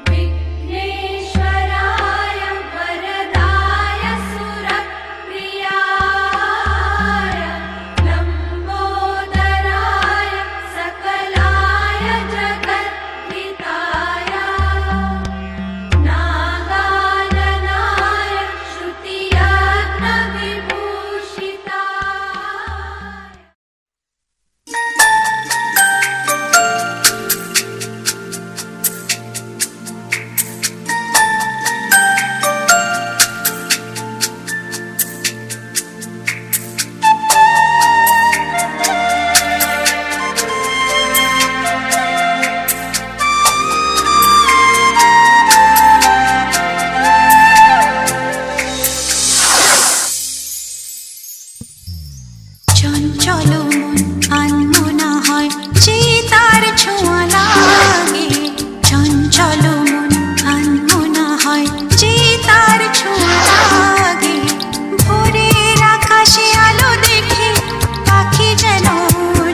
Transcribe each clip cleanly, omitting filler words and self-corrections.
विघ्नेश्वराय वरदाय सुरप्रियाय लम्बोदराय सकलाय जगद्धिताय नागाननाय চঞ্চল মন আনমনা হয় যে তার ছোঁয়া লাগে, চঞ্চল মন আনমনা হয় যে তার ছোঁয়া লাগে। ভোরের আকাশে আলো দেখে পাখি যেন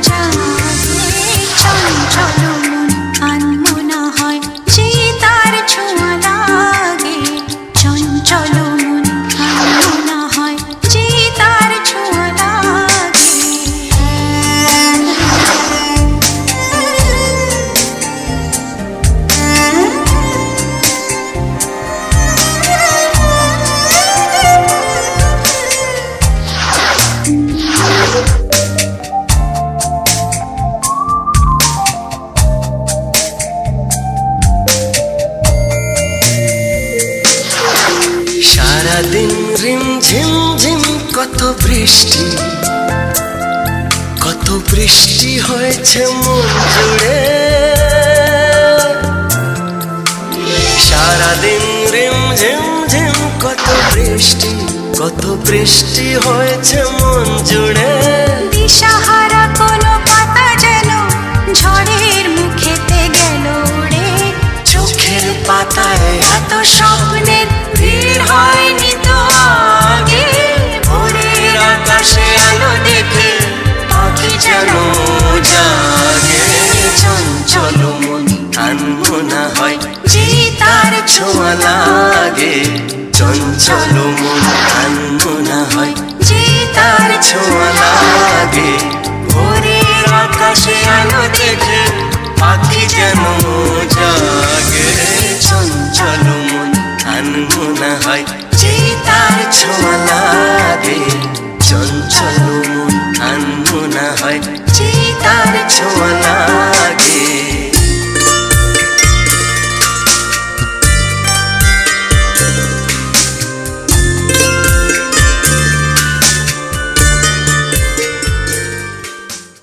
জাগে, চঞ্চল মন আনমনা হয় যে তার ছোঁয়া লাগে, চঞ্চল মন আনমনা হয় যে তার ছোঁয়া লাগে। সারাদিন রিম ঝিম ঝিম কত বৃষ্টি হয়েছে মন জুড়ে। সারাদিন রিম ঝিম ঝিম কত বৃষ্টি হয়েছে মন জুড়ে। দিশাহারা কোনো পাতা যেন ঝড়ের মুখেতে গেল উড়ে, চোখের পাতায় এত স্বপ্নের ভিড় হয়নি তো আগে। ভোরের আকাশে আলো দেখে পাখি যেন জাগে। চঞ্চল মন আনমনা হয় যে তার ছোঁয়া লাগে, চঞ্চল মন আনমনা হয় যে তার ছোঁয়া লাগে। ভোরের আকাশে আলো দেখে পাখি যেন জাগে।